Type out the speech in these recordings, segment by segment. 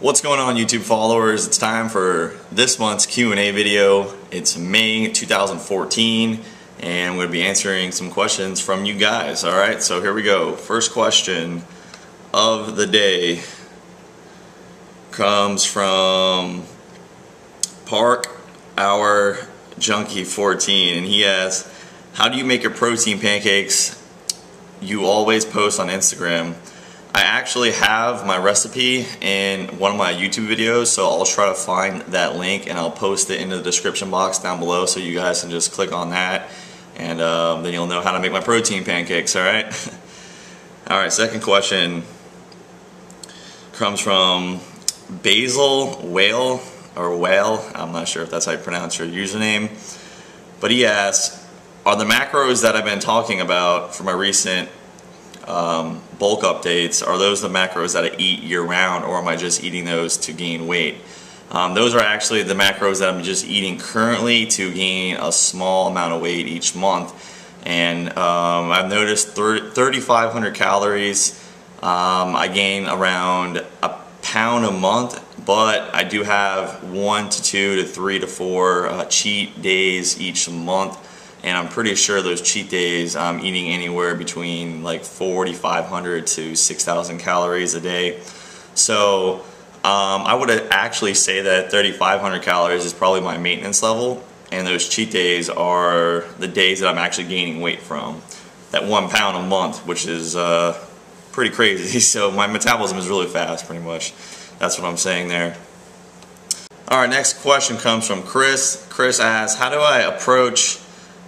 What's going on, YouTube followers? It's time for this month's Q&A video. It's May 2014 and I'm going to be answering some questions from you guys. Alright, so here we go. First question of the day comes from Park Our Junkie 14, and he asks, how do you make your protein pancakes you always post on Instagram? I actually have my recipe in one of my YouTube videos, so I'll try to find that link and I'll post it in the description box down below so you guys can just click on that and then you'll know how to make my protein pancakes, alright? Alright, second question comes from Basil Whale, or Whale, I'm not sure if that's how you pronounce your username, but he asks, are the macros that I've been talking about for my recent bulk updates, are those the macros that I eat year-round, or am I just eating those to gain weight? Those are actually the macros that I'm just eating currently to gain a small amount of weight each month. And I've noticed 3,500 calories. I gain around a pound a month, but I do have 1 to 2 to 3 to 4 cheat days each month. And I'm pretty sure those cheat days I'm eating anywhere between like 4,500 to 6,000 calories a day. So I would actually say that 3,500 calories is probably my maintenance level, and those cheat days are the days that I'm actually gaining weight from. That 1 pound a month, which is pretty crazy. So my metabolism is really fast, pretty much. That's what I'm saying there. Alright, next question comes from Chris. Chris asks, how do I approach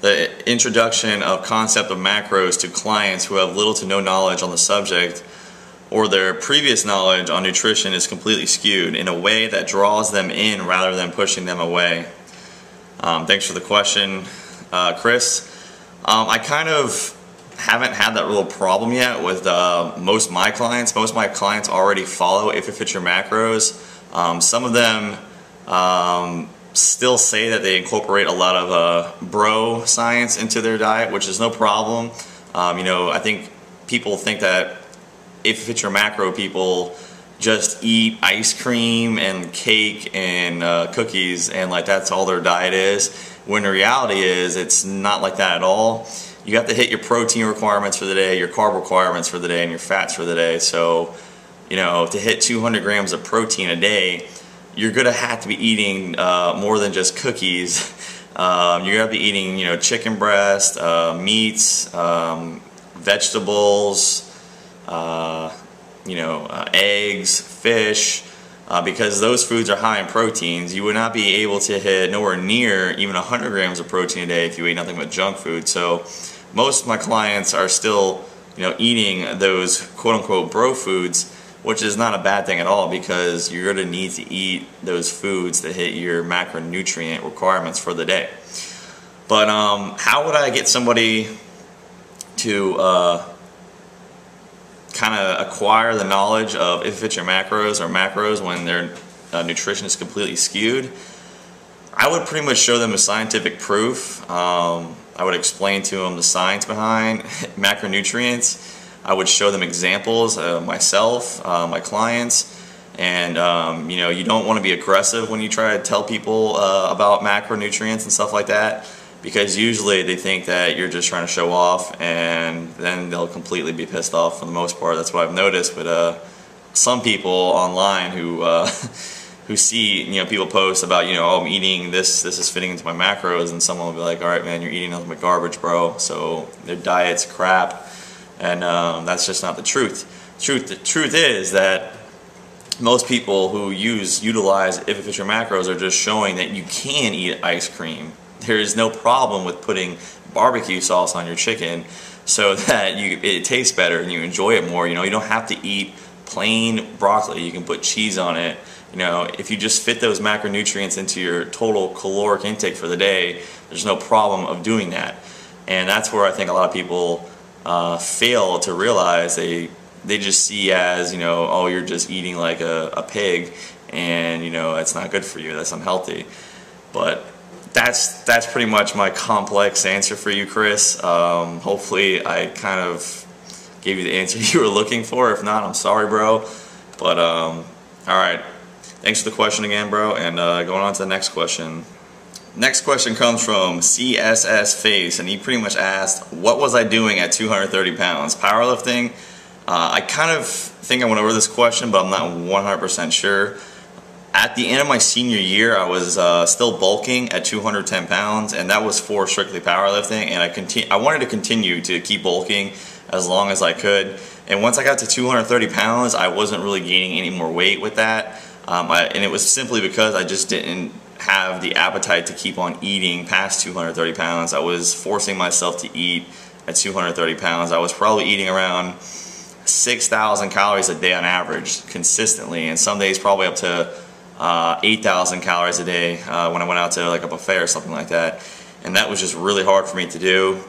the introduction of concept of macros to clients who have little to no knowledge on the subject, or their previous knowledge on nutrition is completely skewed in a way that draws them in rather than pushing them away? Thanks for the question, Chris. I kind of haven't had that real problem yet with most of my clients. Most of my clients already follow If It Fits Your Macros. Some of them still say that they incorporate a lot of bro science into their diet, which is no problem. You know, I think people think that If It Fits Your Macro people just eat ice cream and cake and cookies and like that's all their diet is, when the reality is it's not like that at all. You have to hit your protein requirements for the day, your carb requirements for the day, and your fats for the day. So, you know, to hit 200 grams of protein a day, you're gonna have to be eating more than just cookies. You're gonna be eating, you know, chicken breast, meats, vegetables, you know, eggs, fish, because those foods are high in proteins. You would not be able to hit nowhere near even 100 grams of protein a day if you ate nothing but junk food. So most of my clients are still, you know, eating those quote-unquote bro foods, which is not a bad thing at all, because you're going to need to eat those foods to hit your macronutrient requirements for the day. But how would I get somebody to kind of acquire the knowledge of If It Fits Your Macros or macros when their nutrition is completely skewed? I would pretty much show them the scientific proof. I would explain to them the science behind macronutrients. I would show them examples of myself, my clients, and you know, you don't want to be aggressive when you try to tell people about macronutrients and stuff like that, because usually they think that you're just trying to show off, and then they'll completely be pissed off for the most part. That's what I've noticed. But some people online who who see, you know, people post about, you know, oh, I'm eating this is fitting into my macros, and someone will be like, all right, man, you're eating nothing but garbage, bro. So their diet's crap. And that's just not the truth. The truth is that most people who utilize If It Fits Your Macros are just showing that you can eat ice cream. There is no problem with putting barbecue sauce on your chicken so that it tastes better and you enjoy it more. You know, you don't have to eat plain broccoli. You can put cheese on it. You know, if you just fit those macronutrients into your total caloric intake for the day, there's no problem of doing that. And that's where I think a lot of people fail to realize. They just see as, you know, oh, you're just eating like a pig, and you know, it's not good for you, that's unhealthy. But that's pretty much my complex answer for you, Chris. Hopefully I kind of gave you the answer you were looking for. If not, I'm sorry, bro. But alright, Thanks for the question again, bro. And going on to the next question. Next question comes from CSS Face, and he pretty much asked, what was I doing at 230 pounds? Powerlifting? I kind of think I went over this question, but I'm not 100% sure. At the end of my senior year, I was still bulking at 210 pounds, and that was for strictly powerlifting, and I wanted to continue to keep bulking as long as I could. And once I got to 230 pounds, I wasn't really gaining any more weight with that, and it was simply because I just didn't have the appetite to keep on eating past 230 pounds. I was forcing myself to eat at 230 pounds. I was probably eating around 6,000 calories a day on average consistently, and some days probably up to 8,000 calories a day when I went out to like a buffet or something like that. And that was just really hard for me to do.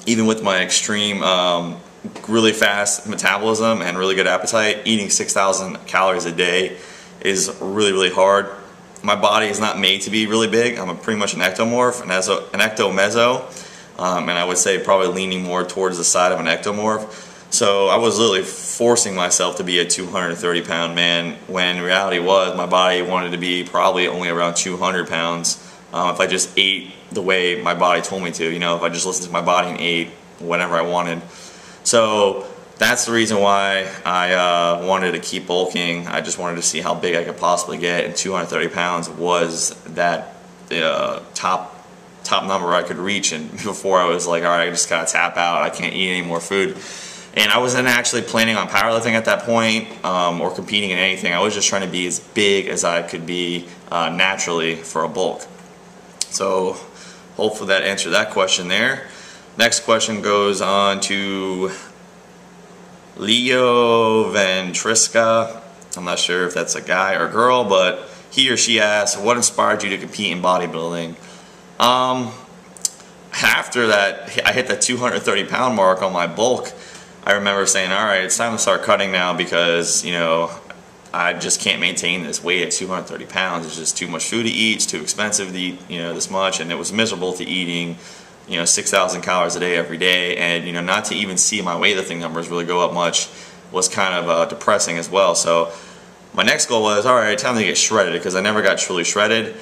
Even with my extreme, really fast metabolism and really good appetite, eating 6,000 calories a day is really, really hard. My body is not made to be really big. I'm pretty much an ectomorph, an ectomeso, and I would say probably leaning more towards the side of an ectomorph. So I was literally forcing myself to be a 230 pound man, when reality was my body wanted to be probably only around 200 pounds if I just ate the way my body told me to, you know, if I just listened to my body and ate whatever I wanted. So that's the reason why I wanted to keep bulking. I just wanted to see how big I could possibly get, and 230 pounds was that top number I could reach. And before I was like, all right, I just gotta tap out. I can't eat any more food. And I wasn't actually planning on powerlifting at that point or competing in anything. I was just trying to be as big as I could be naturally for a bulk. So hopefully that answered that question there. Next question goes on to Leo Ventriska. I'm not sure if that's a guy or girl, but he or she asks, what inspired you to compete in bodybuilding? After that, I hit the 230 pound mark on my bulk. I remember saying, all right, it's time to start cutting now, because, you know, I just can't maintain this weight at 230 pounds. It's just too much food to eat. It's too expensive to eat, you know, this much. And it was miserable to eating, you know, 6,000 calories a day every day. And, you know, not to even see my weightlifting numbers really go up much was kind of depressing as well. So my next goal was, all right, time to get shredded, because I never got truly shredded.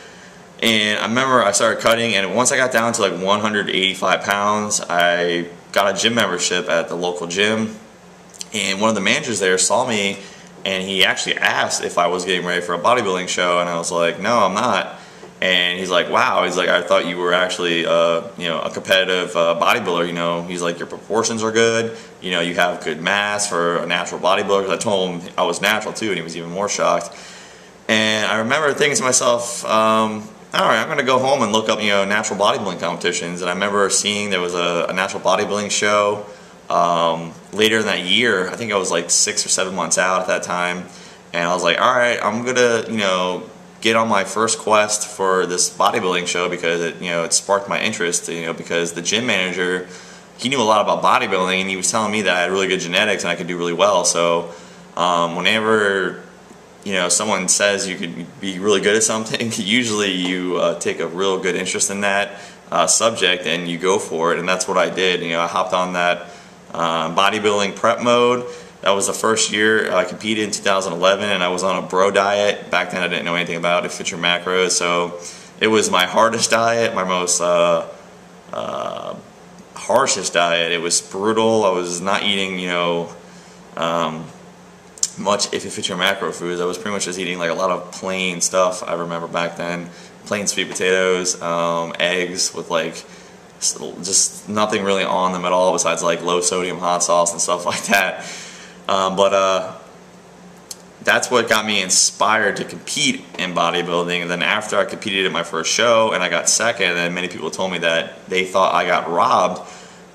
And I remember I started cutting, and once I got down to like 185 pounds, I got a gym membership at the local gym, and one of the managers there saw me, and he actually asked if I was getting ready for a bodybuilding show, and I was like, no, I'm not. And he's like, wow, he's like, I thought you were actually you know, a competitive bodybuilder, you know. He's like, your proportions are good, you know, you have good mass for a natural bodybuilder. Because I told him I was natural too, and he was even more shocked. And I remember thinking to myself, all right, I'm going to go home and look up, you know, natural bodybuilding competitions. And I remember seeing there was a natural bodybuilding show later in that year. I think I was like 6 or 7 months out at that time. And I was like, all right, I'm going to, you know, get on my first quest for this bodybuilding show, because it, you know, it sparked my interest, you know, because the gym manager, he knew a lot about bodybuilding, and he was telling me that I had really good genetics and I could do really well. So whenever, you know, someone says you could be really good at something, usually you take a real good interest in that subject and you go for it, and that's what I did. You know, I hopped on that bodybuilding prep mode. That was the first year I competed in 2011, and I was on a bro diet. Back then I didn't know anything about it, fit your macros, so it was my hardest diet, my most harshest diet. It was brutal. I was not eating, you know, much if you fit your macro foods. I was pretty much just eating like a lot of plain stuff. I remember back then, plain sweet potatoes, eggs with like just nothing really on them at all besides like low sodium hot sauce and stuff like that. But that's what got me inspired to compete in bodybuilding. And then after I competed at my first show and I got second, and then many people told me that they thought I got robbed,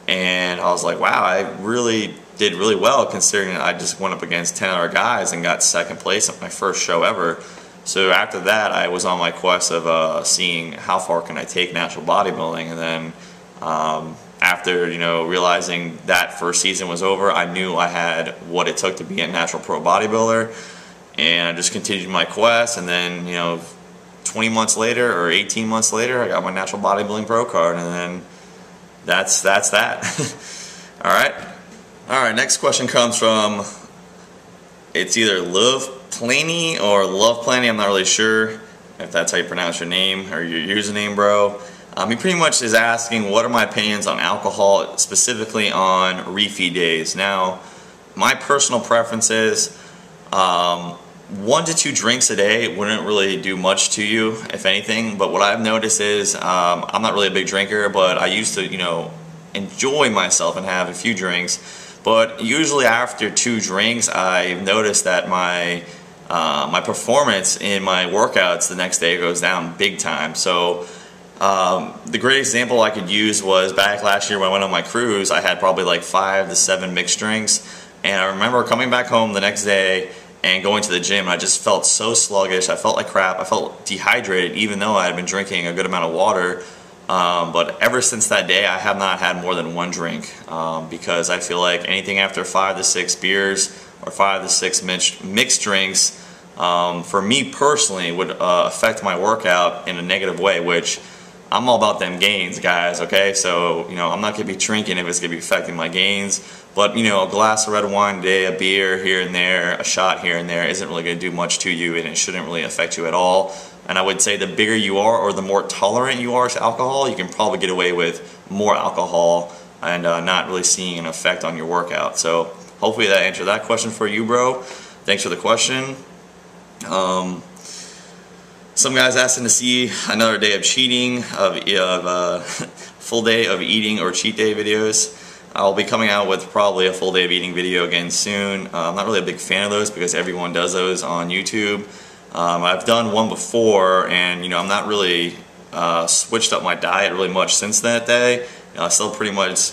and I was like, wow, I really did really well, considering that I just went up against 10 other guys and got second place at my first show ever. So after that, I was on my quest of seeing how far can I take natural bodybuilding. And then after, you know, realizing that first season was over, I knew I had what it took to be a natural pro bodybuilder, and I just continued my quest. And then, you know, 20 months later or 18 months later, I got my natural bodybuilding pro card, and then that's that. All right, next question comes from It's either Love Planny or Love Planny. I'm not really sure if that's how you pronounce your name or your username, bro. He pretty much is asking what are my opinions on alcohol, specifically on refeed days. Now, my personal preference is 1 to 2 drinks a day wouldn't really do much to you, if anything. But what I've noticed is I'm not really a big drinker, but I used to, enjoy myself and have a few drinks. But usually after 2 drinks, I've noticed that my performance in my workouts the next day goes down big time. So the great example I could use was back last year when I went on my cruise. I had probably like 5 to 7 mixed drinks, and I remember coming back home the next day and going to the gym, and I just felt so sluggish. I felt like crap. I felt dehydrated even though I had been drinking a good amount of water. But ever since that day, I have not had more than 1 drink because I feel like anything after 5 to 6 beers or 5 to 6 mixed drinks, for me personally, would affect my workout in a negative way, which I'm all about them gains, guys, okay? So, I'm not going to be drinking if it's going to be affecting my gains. But, a glass of red wine a day, a beer here and there, a shot here and there isn't really going to do much to you, and it shouldn't really affect you at all. And I would say the bigger you are or the more tolerant you are to alcohol, you can probably get away with more alcohol and not really seeing an effect on your workout. So hopefully that answered that question for you, bro. Thanks for the question. Some guys asking to see another day of cheating, full day of eating or cheat day videos. I'll be coming out with probably a full day of eating video again soon. I'm not really a big fan of those because everyone does those on YouTube. I've done one before, and I'm not really switched up my diet really much since that day. I still pretty much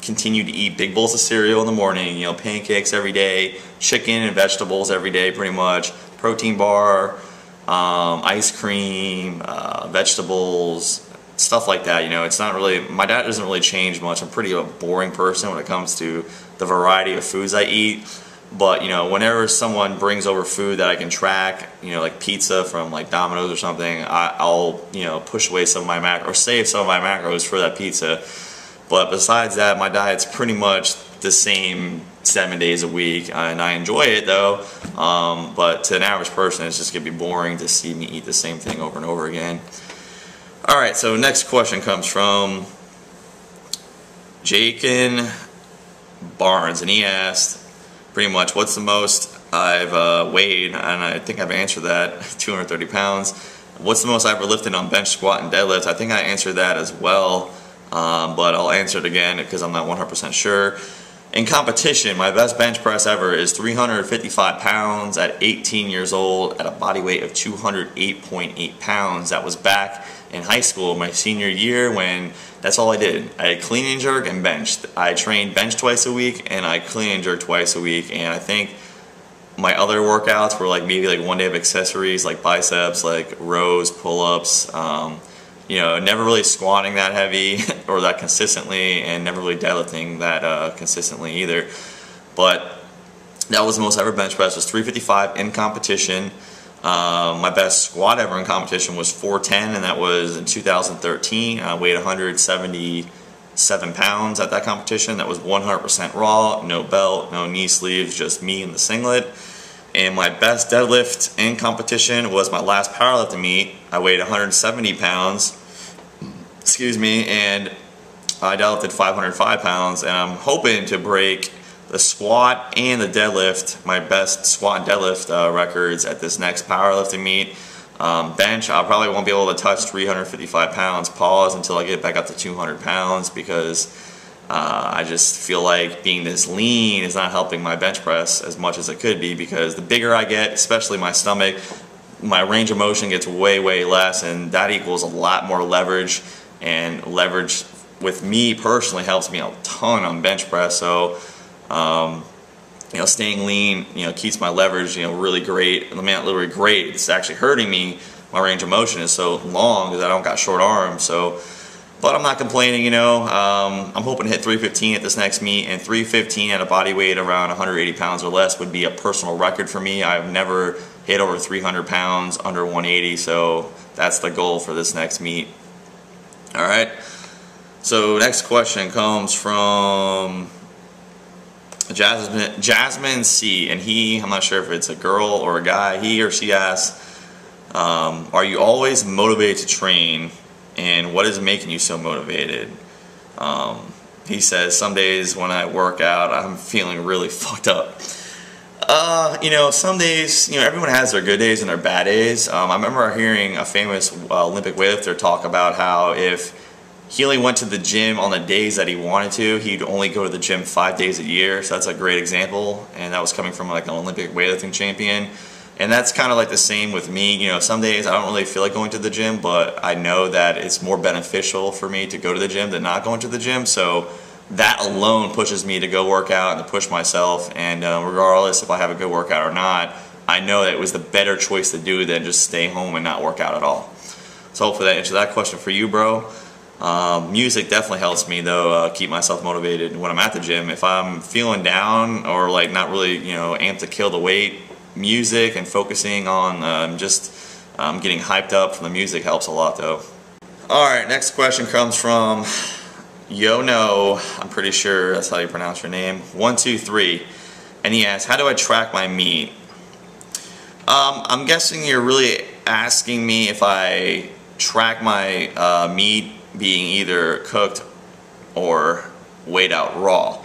continue to eat big bowls of cereal in the morning, pancakes every day, chicken and vegetables every day pretty much, protein bar, ice cream, vegetables, stuff like that. It's not really, my diet doesn't really change much. I'm pretty a boring person when it comes to the variety of foods I eat. But whenever someone brings over food that I can track, like pizza from like Domino's or something, I'll push away some of my macros or save some of my macros for that pizza. But besides that, my diet's pretty much the same 7 days a week, and I enjoy it though. But to an average person, it's just gonna be boring to see me eat the same thing over and over again. All right, so next question comes from Jakin Barnes, and he asked pretty much what's the most I've weighed, and I think I've answered that, 230 pounds. What's the most I've ever lifted on bench, squat, and deadlift? I think I answered that as well, but I'll answer it again because I'm not 100% sure. In competition, my best bench press ever is 355 pounds at 18 years old at a body weight of 208.8 pounds. That was back in high school, my senior year, when that's all I did. I had clean and jerk and benched. I trained bench twice a week and I clean and jerk twice a week, and I think my other workouts were like maybe like 1 day of accessories like biceps, like rows, pull-ups, never really squatting that heavy or that consistently, and never really deadlifting that consistently either. But that was the most ever bench press, was 355 in competition. My best squat ever in competition was 410, and that was in 2013. I weighed 177 pounds at that competition. That was 100% raw, no belt, no knee sleeves, just me in the singlet. And my best deadlift in competition was my last powerlifting meet. I weighed 170 pounds, and I deadlifted 505 pounds, and I'm hoping to break the squat and the deadlift, my best squat and deadlift records at this next powerlifting meet. Bench, I probably won't be able to touch 355 pounds, pause until I get back up to 200 pounds because I just feel like being this lean is not helping my bench press as much as it could be, because the bigger I get, especially my stomach, my range of motion gets way, way less, and that equals a lot more leverage, and leverage with me personally helps me a ton on bench press. So staying lean, keeps my leverage, really great. I mean, not literally great. It's actually hurting me. My range of motion is so long because I don't got short arms. So, but I'm not complaining. I'm hoping to hit 315 at this next meet, and 315 at a body weight around 180 pounds or less would be a personal record for me. I've never hit over 300 pounds under 180, so that's the goal for this next meet. All right. So next question comes from Jasmine C, and I'm not sure if it's a girl or a guy, he or she asks, are you always motivated to train, and what is making you so motivated? He says, some days when I work out, I'm feeling really fucked up. You know, some days, you know, everyone has their good days and their bad days. I remember hearing a famous Olympic weightlifter talk about how if he only went to the gym on the days that he wanted to, he'd only go to the gym 5 days a year. So that's a great example, and that was coming from like an Olympic weightlifting champion. And that's kind of like the same with me. You know, some days I don't really feel like going to the gym, but I know that it's more beneficial for me to go to the gym than not going to the gym. So that alone pushes me to go work out and to push myself. And regardless if I have a good workout or not, I know that it was the better choice to do than just stay home and not work out at all. So hopefully that answers that question for you, bro. Music definitely helps me though, keep myself motivated when I'm at the gym. If I'm feeling down or like not really, you know, amped to kill the weight, music and focusing on just getting hyped up from the music helps a lot though. Alright, next question comes from Yo No, I'm pretty sure that's how you pronounce your name, 123, and he asks, how do I track my meat? I'm guessing you're really asking me if I track my meat being either cooked or weighed out raw.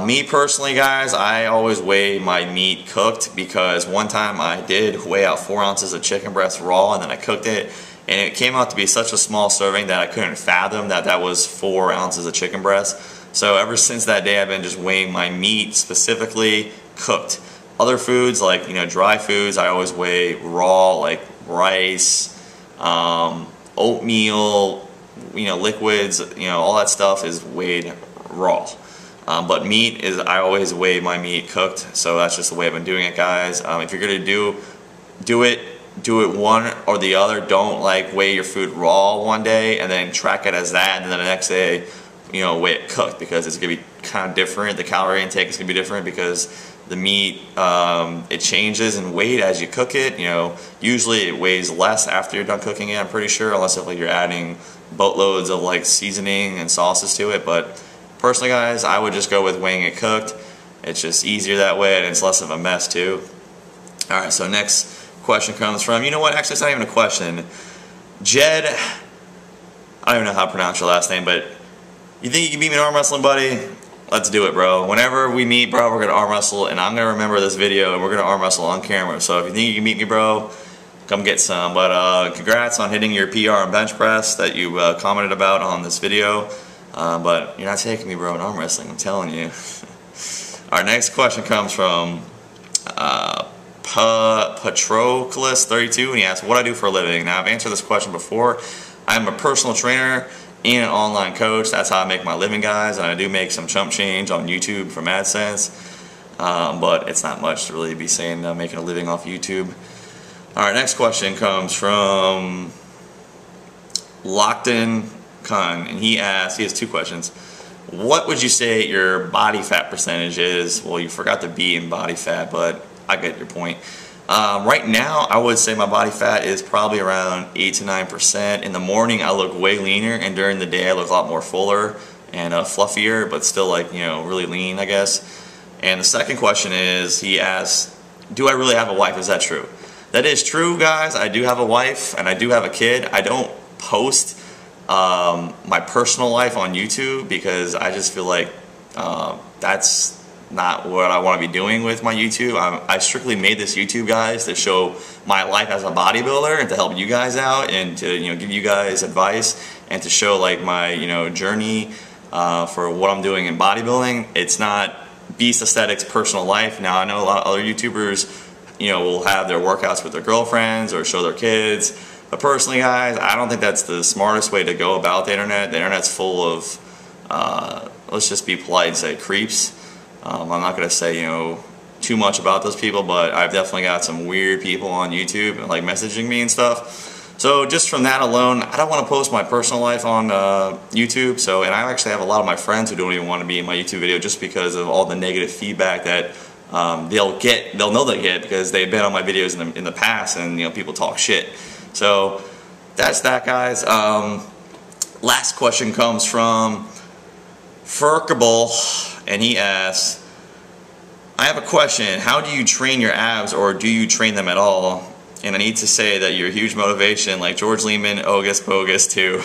Me personally, guys, I always weigh my meat cooked, because one time I did weigh out 4 ounces of chicken breast raw and then I cooked it, and it came out to be such a small serving that I couldn't fathom that that was 4 ounces of chicken breast. So ever since that day I've been just weighing my meat specifically cooked. Other foods like, you know, dry foods, I always weigh raw, like rice, oatmeal, you know, liquids, you know, all that stuff is weighed raw. But meat is, I always weigh my meat cooked, so that's just the way I've been doing it, guys. If you're gonna do it one or the other. Don't like weigh your food raw one day and then track it as that, and then the next day, you know, weigh it cooked, because it's gonna be kind of different. The calorie intake is gonna be different because the meat, it changes in weight as you cook it. You know, usually it weighs less after you're done cooking it, I'm pretty sure, unless if like you're adding boatloads of like seasoning and sauces to it. But personally, guys, I would just go with weighing it cooked. It's just easier that way, and it's less of a mess too. Alright, so next question comes from, you know what, actually it's not even a question. Jed, I don't even know how to pronounce your last name, but you think you can beat me in arm wrestling, buddy? Let's do it, bro. Whenever we meet, bro, we're gonna arm wrestle, and I'm gonna remember this video, and we're gonna arm wrestle on camera. So if you think you can meet me, bro, come get some. But congrats on hitting your PR on bench press that you commented about on this video. But you're not taking me, bro, in arm wrestling, I'm telling you. Our next question comes from Patroclus32, and he asks, what do I do for a living? Now, I've answered this question before. I'm a personal trainer and an online coach. That's how I make my living, guys, and I do make some chump change on YouTube from AdSense, but it's not much to really be saying making a living off YouTube. Alright, next question comes from Lockton Khan, and he asks, he has two questions. What would you say your body fat percentage is? Well, you forgot the B in body fat, but I get your point. Right now, I would say my body fat is probably around 8 to 9%. In the morning, I look way leaner, and during the day, I look a lot more fuller and fluffier, but still, like, you know, really lean, I guess. And the second question is, he asks, do I really have a wife? Is that true? That is true, guys. I do have a wife, and I do have a kid. I don't post my personal life on YouTube because I just feel like that's not what I want to be doing with my YouTube. I strictly made this YouTube, guys, to show my life as a bodybuilder and to help you guys out and to, you know, give you guys advice and to show like my, you know, journey for what I'm doing in bodybuilding. It's not Beast Aesthetics personal life. Now I know a lot of other YouTubers, you know, will have their workouts with their girlfriends or show their kids. But personally, guys, I don't think that's the smartest way to go about the internet. The internet's full of, let's just be polite and say, creeps. I'm not going to say, you know, too much about those people, but I've definitely got some weird people on YouTube like messaging me and stuff. So just from that alone, I don't want to post my personal life on YouTube. So, and I actually have a lot of my friends who don't even want to be in my YouTube video just because of all the negative feedback that they'll know they get because they've been on my videos in the past, and, you know, people talk shit. So that's that, guys. Last question comes from Furkable, and he asks, I have a question. How do you train your abs, or do you train them at all? And I need to say that you're a huge motivation, like George Lehman, Ogus Bogus too.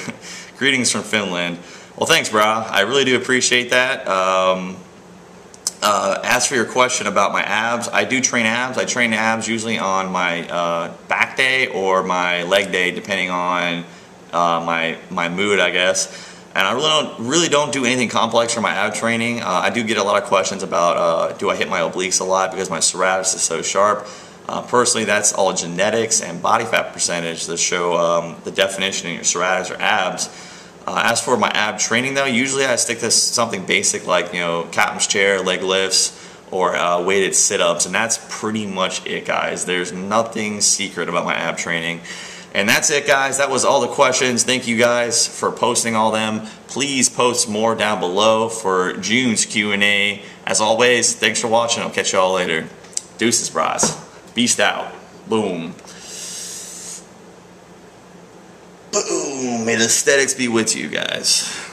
Greetings from Finland. Well, thanks, brah. I really do appreciate that. As for your question about my abs, I do train abs. I train abs usually on my back day or my leg day, depending on my mood, I guess. And I really don't do anything complex for my ab training. I do get a lot of questions about do I hit my obliques a lot because my serratus is so sharp. Personally, that's all genetics and body fat percentage that show the definition in your serratus or abs. As for my ab training though, usually I stick to something basic like, you know, captain's chair, leg lifts, or weighted sit-ups, and that's pretty much it, guys. There's nothing secret about my ab training. And that's it, guys. That was all the questions. Thank you guys for posting all them. Please post more down below for June's Q&A. As always, thanks for watching. I'll catch you all later. Deuces, bros. Beast out. Boom. Boom. May the aesthetics be with you guys.